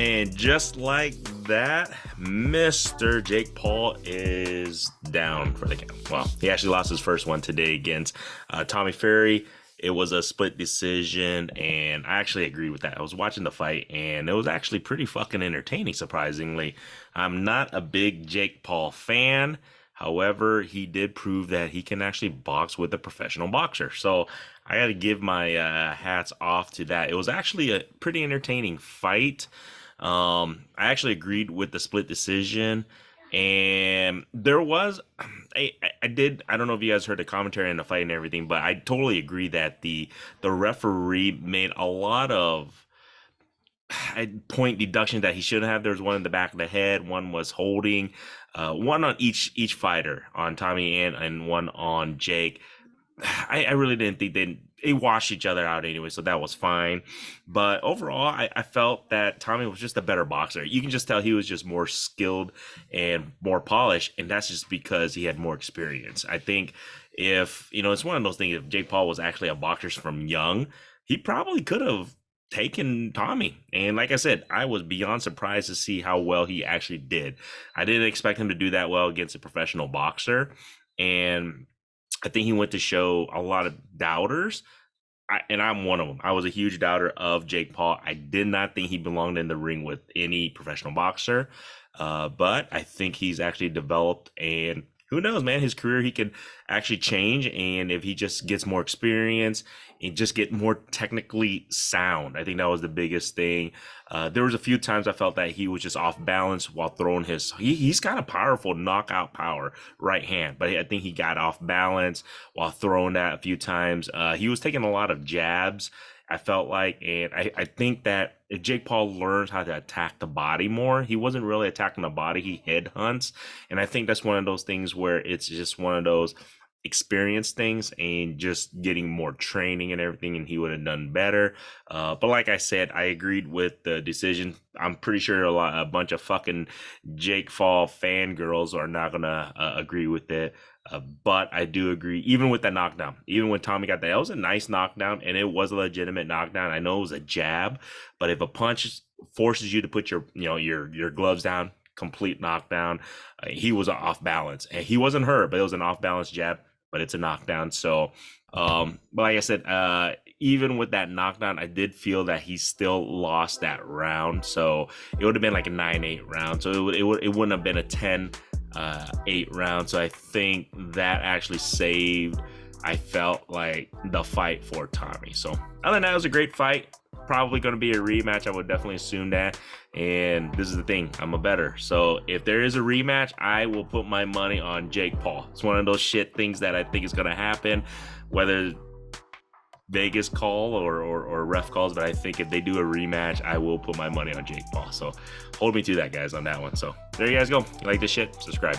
And just like that, Mr. Jake Paul is down for the count. Well, he actually lost his first one today against Tommy Fury. It was a split decision, and I actually agree with that. I was watching the fight, and it was actually pretty fucking entertaining, surprisingly. I'm not a big Jake Paul fan. However, he did prove that he can actually box with a professional boxer. So I got to give my hats off to that. It was actually a pretty entertaining fight. I actually agreed with the split decision, and there was, I did, I don't know if you guys heard the commentary on the fight and everything, but I totally agree that the referee made a lot of point deduction that he shouldn't have. There was one in the back of the head, one was holding, one on each fighter, on Tommy and one on Jake. I really didn't think they washed each other out anyway, so that was fine. But overall, I felt that Tommy was just a better boxer. You can just tell he was just more skilled and more polished, and that's just because he had more experience. I think if, it's one of those things, if Jake Paul was actually a boxer from young, he probably could have taken Tommy. And like I said, I was beyond surprised to see how well he actually did. I didn't expect him to do that well against a professional boxer. And I think he went to show a lot of doubters, and I'm one of them. I was a huge doubter of Jake Paul. I did not think he belonged in the ring with any professional boxer, but I think he's actually developed, and who knows, man, his career, he could actually change, and if he just gets more experience and just get more technically sound. I think that was the biggest thing. There was a few times I felt that he was just off balance while throwing he's kind of powerful knockout power right hand, but I think he got off balance while throwing that a few times. He was taking a lot of jabs, I felt like, and I think that if Jake Paul learns how to attack the body more, he wasn't really attacking the body, he head hunts. And I think that's one of those things where it's just one of those experience things and just getting more training and everything, and he would have done better. But like I said, I agreed with the decision. I'm pretty sure a bunch of fucking Jake Paul fangirls are not gonna agree with it. But I do agree, even with that knockdown, even when Tommy got that was a nice knockdown, and it was a legitimate knockdown. I know it was a jab, but if a punch forces you to put your gloves down, complete knockdown. He was off balance, and he wasn't hurt, but it was an off balance jab, but it's a knockdown. So, but like I said, even with that knockdown, I did feel that he still lost that round. So it would have been like a 9-8 round. So it wouldn't have been a 10-8 round. So I think that actually saved, I felt like, the fight for Tommy. So other than that, it was a great fight. Probably going to be a rematch. I would definitely assume that. And this is the thing, I'm a bettor. So if there is a rematch, I will put my money on Jake Paul. It's one of those shit things that I think is going to happen, whether Vegas call or ref calls. But I think if they do a rematch, I will put my money on Jake Paul. So hold me to that, guys, on that one. So there you guys go. You like this shit? Subscribe.